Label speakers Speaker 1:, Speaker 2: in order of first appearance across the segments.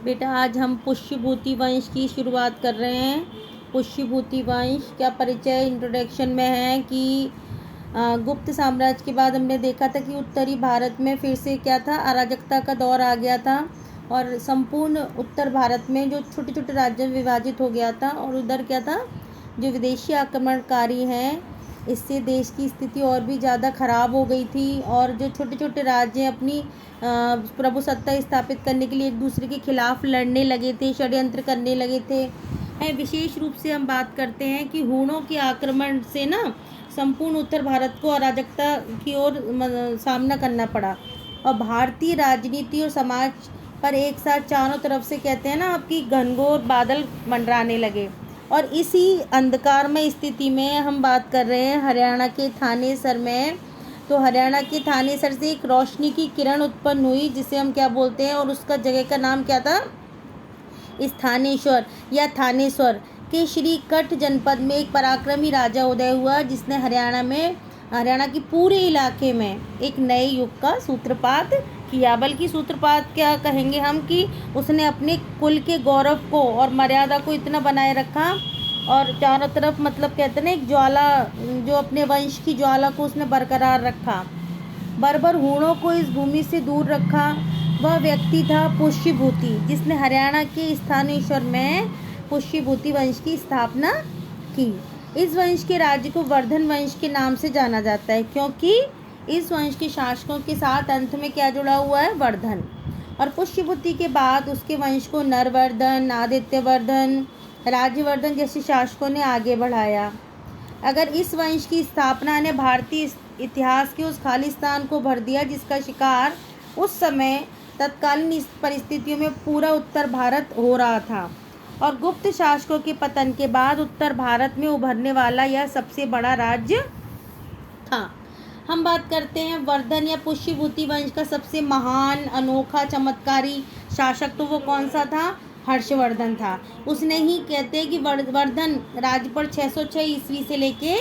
Speaker 1: बेटा आज हम पुष्यभूति वंश की शुरुआत कर रहे हैं। पुष्यभूति वंश का परिचय इंट्रोडक्शन में है कि गुप्त साम्राज्य के बाद हमने देखा था कि उत्तरी भारत में फिर से क्या था, अराजकता का दौर आ गया था और संपूर्ण उत्तर भारत में जो छोटे छोटे राज्य विभाजित हो गया था और उधर क्या था, जो विदेशी आक्रमणकारी हैं, इससे देश की स्थिति और भी ज़्यादा ख़राब हो गई थी और जो छोटे छोटे राज्य अपनी प्रभुसत्ता स्थापित करने के लिए एक दूसरे के खिलाफ लड़ने लगे थे, षड्यंत्र करने लगे थे। विशेष रूप से हम बात करते हैं कि हूणों के आक्रमण से ना संपूर्ण उत्तर भारत को अराजकता की ओर सामना करना पड़ा और भारतीय राजनीति और समाज पर एक साथ चारों तरफ से कहते हैं ना आपकी घनघोर बादल मंडराने लगे। और इसी अंधकारमय स्थिति में हम बात कर रहे हैं हरियाणा के थानेसर में। तो हरियाणा के थानेसर से एक रोशनी की किरण उत्पन्न हुई जिसे हम क्या बोलते हैं, और उसका जगह का नाम क्या था, स्थानेश्वर या थानेश्वर के श्रीकंठ जनपद में एक पराक्रमी राजा उदय हुआ जिसने हरियाणा के पूरे इलाके में एक नए युग का सूत्रपात किया। बल्कि सूत्रपात क्या कहेंगे हम, कि उसने अपने कुल के गौरव को और मर्यादा को इतना बनाए रखा और चारों तरफ मतलब कहते हैं ना एक ज्वाला, जो अपने वंश की ज्वाला को उसने बरकरार रखा, बर्बर हूणों को इस भूमि से दूर रखा। वह व्यक्ति था पुष्यभूति, जिसने हरियाणा के स्थानेश्वर में पुष्यभूति वंश की स्थापना की। इस वंश के राज्य को वर्धन वंश के नाम से जाना जाता है क्योंकि इस वंश के शासकों के साथ अंत में क्या जुड़ा हुआ है, वर्धन। और पुष्यभूति के बाद उसके वंश को नरवर्धन, आदित्यवर्धन, राज्यवर्धन जैसे शासकों ने आगे बढ़ाया। अगर इस वंश की स्थापना ने भारतीय इतिहास के उस खालिस्तान को भर दिया जिसका शिकार उस समय तत्कालीन परिस्थितियों में पूरा उत्तर भारत हो रहा था। और गुप्त शासकों के पतन के बाद उत्तर भारत में उभरने वाला यह सबसे बड़ा राज्य था। हम बात करते हैं वर्धन या पुष्यभूति वंश का सबसे महान, अनोखा, चमत्कारी शासक, तो वो कौन सा था, हर्षवर्धन था। उसने ही कहते हैं कि वर्धन राज्य पर 606 ईस्वी से लेके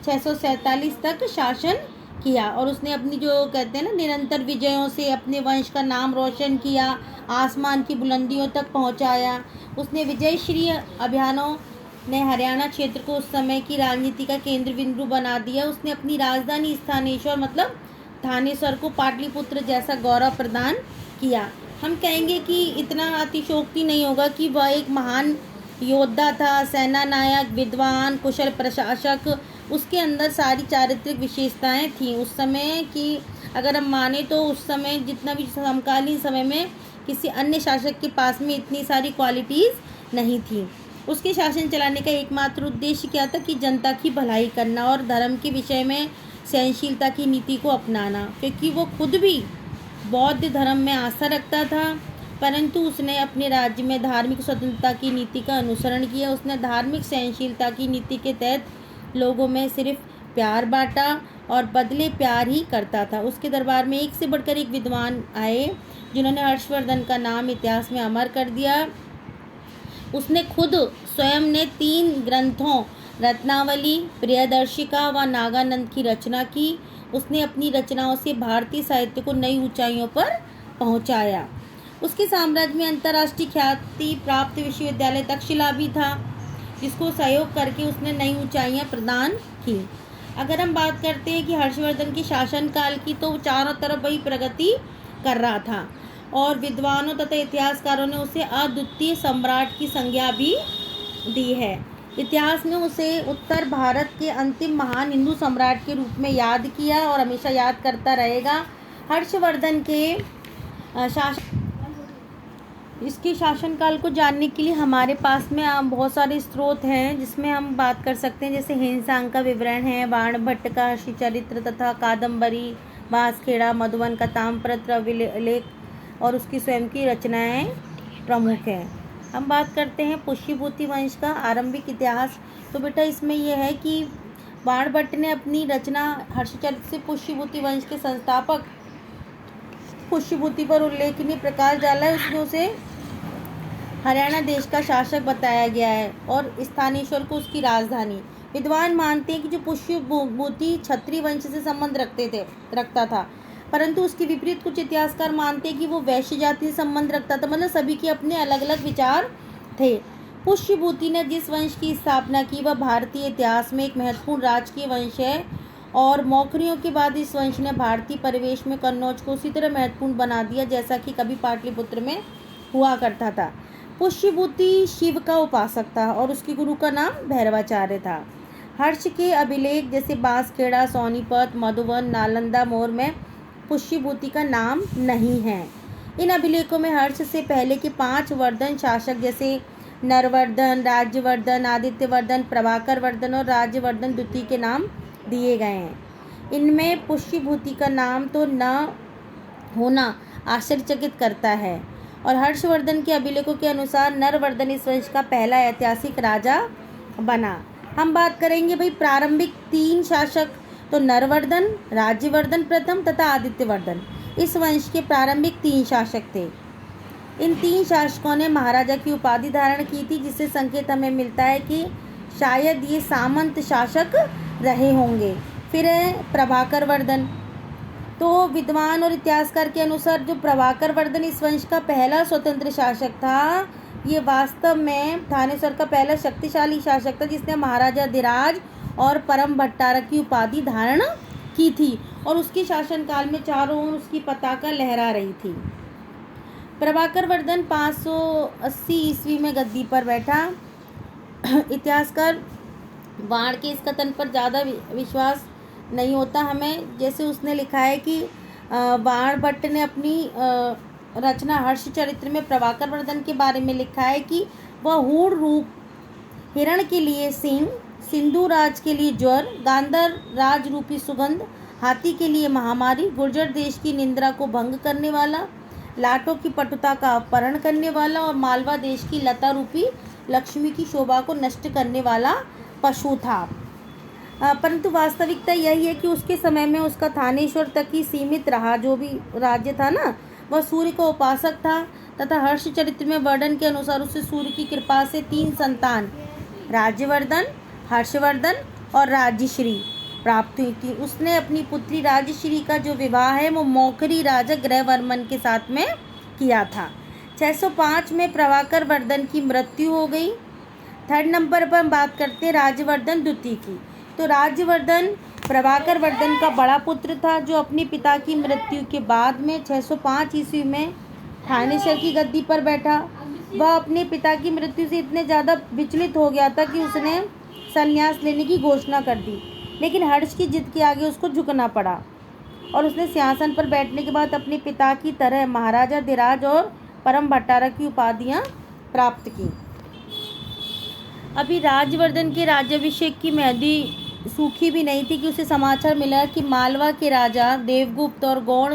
Speaker 1: 647 तक शासन किया और उसने अपनी जो कहते हैं ना निरंतर विजयों से अपने वंश का नाम रोशन किया, आसमान की बुलंदियों तक पहुंचाया। उसने विजयश्री अभियानों ने हरियाणा क्षेत्र को उस समय की राजनीति का केंद्र बिंदु बना दिया। उसने अपनी राजधानी स्थानेश्वर मतलब थानेश्वर को पाटलिपुत्र जैसा गौरव प्रदान किया। हम कहेंगे कि इतना अतिशयोक्ति नहीं होगा कि वह एक महान योद्धा था, सेना नायक, विद्वान, कुशल प्रशासक। उसके अंदर सारी चारित्रिक विशेषताएं थीं उस समय की, अगर हम माने तो उस समय जितना भी समकालीन समय में किसी अन्य शासक के पास में इतनी सारी क्वालिटीज़ नहीं थी। उसके शासन चलाने का एकमात्र उद्देश्य क्या था कि जनता की भलाई करना और धर्म के विषय में सहनशीलता की नीति को अपनाना, क्योंकि वो खुद भी बौद्ध धर्म में आस्था रखता था, परंतु उसने अपने राज्य में धार्मिक स्वतंत्रता की नीति का अनुसरण किया। उसने धार्मिक सहनशीलता की नीति के तहत लोगों में सिर्फ प्यार बांटा और बदले प्यार ही करता था। उसके दरबार में एक से बढ़कर एक विद्वान आए जिन्होंने हर्षवर्धन का नाम इतिहास में अमर कर दिया। उसने खुद स्वयं ने 3 ग्रंथों रत्नावली, प्रियदर्शिका व नागानंद की रचना की। उसने अपनी रचनाओं से भारतीय साहित्य को नई ऊंचाइयों पर पहुंचाया। उसके साम्राज्य में अंतर्राष्ट्रीय ख्याति प्राप्त विश्वविद्यालय तक्षशिला भी था, जिसको सहयोग करके उसने नई ऊंचाइयां प्रदान की। अगर हम बात करते हैं कि हर्षवर्धन के शासनकाल की, तो चारों तरफ वही प्रगति कर रहा था और विद्वानों तथा इतिहासकारों ने उसे अद्वितीय सम्राट की संज्ञा भी दी है। इतिहास में उसे उत्तर भारत के अंतिम महान हिंदू सम्राट के रूप में याद किया और हमेशा याद करता रहेगा। हर्षवर्धन के इसके शासनकाल को जानने के लिए हमारे पास में बहुत सारे स्रोत हैं जिसमें हम बात कर सकते हैं, जैसे हिंसांग का विवरण है, बाणभट्ट का हर्षचरित्र तथा कादम्बरी, बांसखेड़ा, मधुबन का ताम्रपत्र अभिलेख और उसकी स्वयं की रचनाएं प्रमुख हैं। हम बात करते हैं पुष्यभूति वंश का आरंभिक इतिहास। तो बेटा इसमें यह है कि बाणभट्ट ने अपनी रचना हर्षचरित्र से पुष्यभूति वंश के संस्थापक पुष्यभूति पर उल्लेखनीय प्रकाश डाला है। उसमें उसे हरियाणा देश का शासक बताया गया है और स्थानेश्वर को उसकी राजधानी। विद्वान मानते हैं कि जो पुष्यभूति क्षत्रिय वंश से संबंध रखता था, परंतु उसके विपरीत कुछ इतिहासकार मानते हैं कि वो वैश्य जाति से संबंध रखता था, मतलब सभी के अपने अलग अलग विचार थे। पुष्यभूति ने जिस वंश की स्थापना की वह भारतीय इतिहास में एक महत्वपूर्ण राजकीय वंश है और मौखरियों के बाद इस वंश ने भारतीय परिवेश में कन्नौज को उसी तरह महत्वपूर्ण बना दिया जैसा कि कभी पाटलिपुत्र में हुआ करता था। पुष्यभूति शिव का उपासक था और उसके गुरु का नाम भैरवाचार्य था। हर्ष के अभिलेख जैसे बांसखेड़ा, सोनीपत, मधुबन, नालंदा, मोर में पुष्यभूति का नाम नहीं है। इन अभिलेखों में हर्ष से पहले के 5 वर्धन शासक जैसे नरवर्धन, राज्यवर्धन, आदित्यवर्धन, प्रभाकर वर्धन और राज्यवर्धन द्वितीय के नाम दिए गए हैं। इनमें पुष्यभूति का नाम तो न होना आश्चर्यचकित करता है और हर्षवर्धन के अभिलेखों के अनुसार नरवर्धन इस वंश का पहला ऐतिहासिक राजा बना। हम बात करेंगे भाई प्रारंभिक 3 शासक, तो नरवर्धन, राज्यवर्धन प्रथम तथा आदित्यवर्धन इस वंश के प्रारंभिक 3 शासक थे। इन 3 शासकों ने महाराजा की उपाधि धारण की थी, जिससे संकेत हमें मिलता है कि शायद ये सामंत शासक रहे होंगे। फिर है प्रभाकर वर्धन। तो विद्वान और इतिहासकार के अनुसार जो प्रभाकर वर्धन इस वंश का पहला स्वतंत्र शासक था, ये वास्तव में थानेश्वर का पहला शक्तिशाली शासक था जिसने महाराजा धीराज और परम भट्टारक की उपाधि धारण की थी और उसके शासनकाल में चारों ओर उसकी पताका लहरा रही थी। प्रभाकर वर्धन 580 ईस्वी में गद्दी पर बैठा। इतिहासकार वाण के इस कथन पर ज़्यादा विश्वास नहीं होता हमें। जैसे उसने लिखा है कि वाण भट्ट ने अपनी रचना हर्ष चरित्र में प्रभाकर वर्धन के बारे में लिखा है कि वह हूण रूप, हिरण के लिए सिंह, सिंधु राज के लिए ज्वर, गांधार राज रूपी सुगंध, हाथी के लिए महामारी, गुर्जर देश की निंद्रा को भंग करने वाला, लाटों की पटुता का अपहरण करने वाला और मालवा देश की लता रूपी लक्ष्मी की शोभा को नष्ट करने वाला पशु था। परंतु वास्तविकता यही है कि उसके समय में उसका थानेश्वर तक ही सीमित रहा। जो भी राज्य था ना, वह सूर्य का उपासक था तथा हर्ष चरित्र में वर्णन के अनुसार उसे सूर्य की कृपा से 3 संतान राज्यवर्धन, हर्षवर्धन और राज्यश्री प्राप्त हुई थी। उसने अपनी पुत्री राज्यश्री का जो विवाह है वो मौखरी राजा ग्रहवर्मन के साथ में किया था। 605 में प्रभाकर वर्धन की मृत्यु हो गई। 3rd नंबर पर हम बात करते हैं राज्यवर्धन द्वितीय की। तो राज्यवर्धन प्रभाकर वर्धन का बड़ा पुत्र था जो अपने पिता की मृत्यु के बाद में 605 ईस्वी में थानेश्वर की गद्दी पर बैठा। वह अपने पिता की मृत्यु से इतने ज़्यादा विचलित हो गया था कि उसने संन्यास लेने की घोषणा कर दी, लेकिन हर्ष की जिद के आगे उसको झुकना पड़ा और उसने सिंहासन पर बैठने के बाद अपने पिता की तरह महाराजा धीराज और परम भट्टारक की उपाधियां प्राप्त की। अभी राज्यवर्धन के राज्याभिषेक की मेहंदी सूखी भी नहीं थी कि उसे समाचार मिला कि मालवा के राजा देवगुप्त और गौड़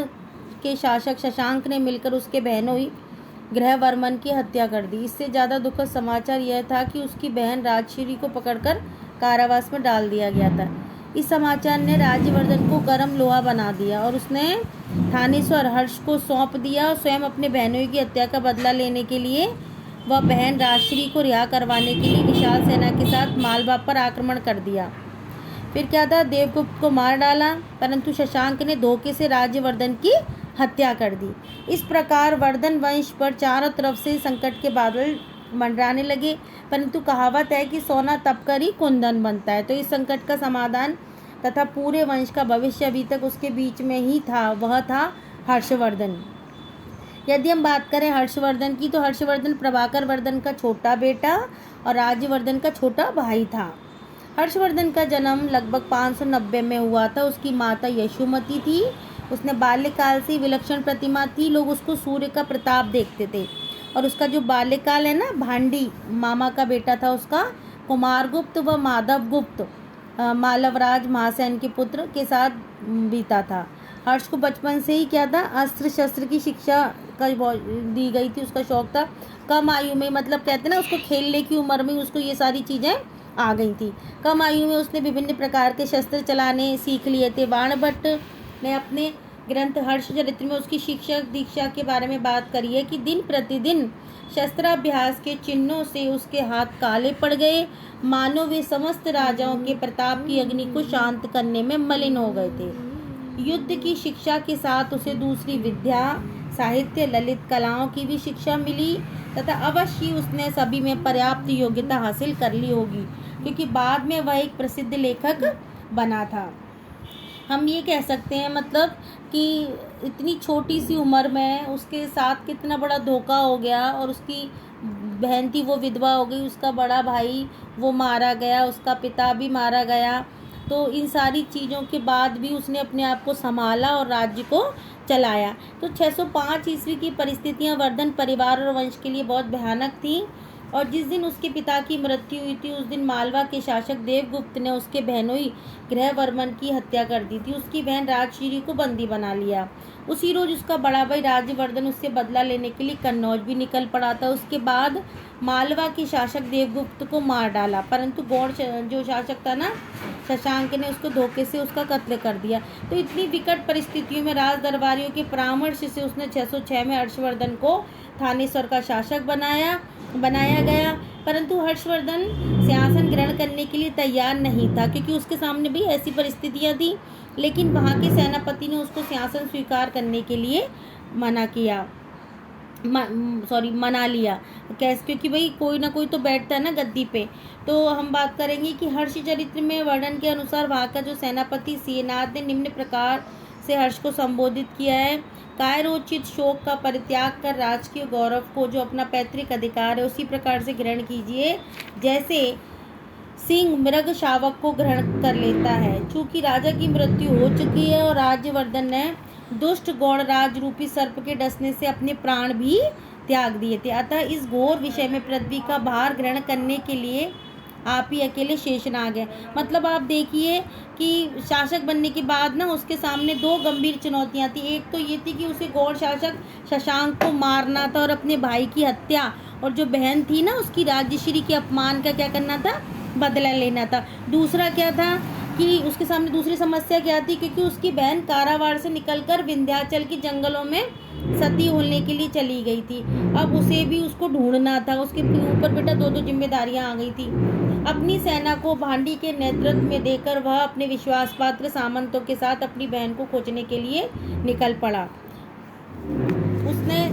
Speaker 1: के शासक शशांक ने मिलकर उसके बहनोई ग्रहवर्मन की हत्या कर दी। इससे ज़्यादा दुखद समाचार यह था कि उसकी बहन राजश्री को पकड़कर कारावास में डाल दिया गया था। इस समाचार ने राज्यवर्धन को गर्म लोहा बना दिया और उसने थानेश्वर हर्ष को सौंप दिया और स्वयं अपने बहनोई की हत्या का बदला लेने के लिए वह बहन राजश्री को रिहा करवाने के लिए विशाल सेना के साथ मालवा पर आक्रमण कर दिया। फिर क्या था, देवगुप्त को मार डाला, परंतु शशांक ने धोखे से राज्यवर्धन की हत्या कर दी। इस प्रकार वर्धन वंश पर चारों तरफ से संकट के बादल मंडराने लगे, परंतु कहावत है कि सोना तप कर ही कुंदन बनता है। तो इस संकट का समाधान तथा पूरे वंश का भविष्य अभी तक उसके बीच में ही था, वह था हर्षवर्धन। यदि हम बात करें हर्षवर्धन की, तो हर्षवर्धन प्रभाकर वर्धन का छोटा बेटा और राज्यवर्धन का छोटा भाई था। हर्षवर्धन का जन्म लगभग 590 में हुआ था। उसकी माता यशोमती थी। उसने बाल्यकाल से विलक्षण प्रतिमा थी। लोग उसको सूर्य का प्रताप देखते थे और उसका जो बाल्यकाल है ना, भांडी मामा का बेटा था उसका, कुमारगुप्त व माधवगुप्त मालवराज महासेन के पुत्र के साथ बीता था। हर्ष को बचपन से ही क्या था, अस्त्र शस्त्र की शिक्षा का दी गई थी। उसका शौक था। कम आयु में, मतलब कहते ना, उसको खेलने की उम्र में उसको ये सारी चीज़ें आ गई थी। कम आयु में उसने विभिन्न प्रकार के शस्त्र चलाने सीख लिए थे। बाणभट्ट ने अपने ग्रंथ हर्ष चरित्र में उसकी शिक्षा दीक्षा के बारे में बात करी है कि दिन प्रतिदिन शस्त्राभ्यास के चिन्हों से उसके हाथ काले पड़ गए, मानो वे समस्त राजाओं के प्रताप की अग्नि को शांत करने में मलिन हो गए थे। युद्ध की शिक्षा के साथ उसे दूसरी विद्या, साहित्य, ललित कलाओं की भी शिक्षा मिली तथा अवश्य ही उसने सभी में पर्याप्त योग्यता हासिल कर ली होगी, क्योंकि बाद में वह एक प्रसिद्ध लेखक बना था। हम ये कह सकते हैं मतलब कि इतनी छोटी सी उम्र में उसके साथ कितना बड़ा धोखा हो गया, और उसकी बहन थी वो विधवा हो गई, उसका बड़ा भाई वो मारा गया, उसका पिता भी मारा गया। तो इन सारी चीज़ों के बाद भी उसने अपने आप को संभाला और राज्य को चलाया। तो 605 ईस्वी की परिस्थितियां वर्धन परिवार और वंश के लिए बहुत भयानक थी, और जिस दिन उसके पिता की मृत्यु हुई थी उस दिन मालवा के शासक देवगुप्त ने उसके बहनोई गृहवर्मन की हत्या कर दी थी। उसकी बहन राजश्री को बंदी बना लिया। उसी रोज उसका बड़ा भाई राज्यवर्धन उससे बदला लेने के लिए कन्नौज भी निकल पड़ा था। उसके बाद मालवा के शासक देवगुप्त को मार डाला, परंतु गौड़ जो शासक था ना शशांक ने उसको धोखे से उसका कत्ल कर दिया। तो इतनी विकट परिस्थितियों में राज दरबारियों के परामर्श से उसने 606 में हर्षवर्धन को थानेश्वर का शासक बनाया गया, परंतु हर्षवर्धन सिंहासन ग्रहण करने के लिए तैयार नहीं था, क्योंकि उसके सामने भी ऐसी परिस्थितियां थी। लेकिन वहां के सेनापति ने उसको सिंहासन स्वीकार करने के लिए मना लिया। कैसे? क्योंकि भाई कोई ना कोई तो बैठता है ना गद्दी पे। तो हम बात करेंगे कि हर्ष चरित्र में वर्णन के अनुसार वहाँ का जो सेनापति सेनाथ ने निम्न प्रकार से हर्ष को संबोधित किया है। कायरोचित शोक का परित्याग कर राजकीय गौरव को, जो अपना पैतृक अधिकार है, उसी प्रकार से ग्रहण कीजिए जैसे सिंह मृग शावक को ग्रहण कर लेता है। चूंकि राजा की मृत्यु हो चुकी है और राज्यवर्धन ने दुष्ट गौड़राज रूपी सर्प के डसने से अपने प्राण भी त्याग दिए थे, अतः इस घोर विषय में पृथ्वी का भार ग्रहण करने के लिए आप ही अकेले शेषनाग हैं। मतलब आप देखिए कि शासक बनने के बाद ना उसके सामने दो गंभीर चुनौतियां थी। एक तो ये थी कि उसे गौड़ शासक शशांक को मारना था और अपने भाई की हत्या, और जो बहन थी ना उसकी राज्यश्री के अपमान का क्या करना था, बदला लेना था। दूसरा क्या था कि उसके सामने दूसरी समस्या क्या थी, क्योंकि उसकी बहन कारावार से निकलकर विंध्याचल के जंगलों में सती होने के लिए चली गई थी। अब उसे भी उसको ढूंढना था। उसके ऊपर बेटा दो जिम्मेदारियां आ गई थी। अपनी सेना को भांडी के नेतृत्व में देकर वह अपने विश्वासपात्र सामंतों के साथ अपनी बहन को खोजने के लिए निकल पड़ा। उसने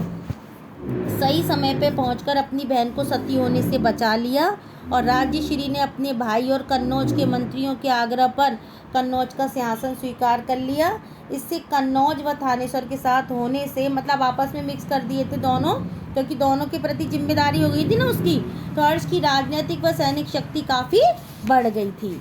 Speaker 1: सही समय पे पहुंचकर अपनी बहन को सती होने से बचा लिया, और राज्यश्री ने अपने भाई और कन्नौज के मंत्रियों के आग्रह पर कन्नौज का सिंहासन स्वीकार कर लिया। इससे कन्नौज व थानेश्वर के साथ होने से मतलब आपस में मिक्स कर दिए थे दोनों, क्योंकि दोनों के प्रति जिम्मेदारी हो गई थी ना उसकी। तो हर्ष की राजनीतिक व सैनिक शक्ति काफ़ी बढ़ गई थी।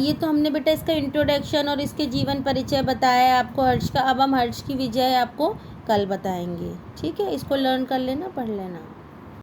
Speaker 1: ये तो हमने बेटा इसका इंट्रोडक्शन और इसके जीवन परिचय बताया है आपको हर्ष का। अब हम हर्ष की विजय आपको कल बताएंगे। ठीक है, इसको लर्न कर लेना, पढ़ लेना।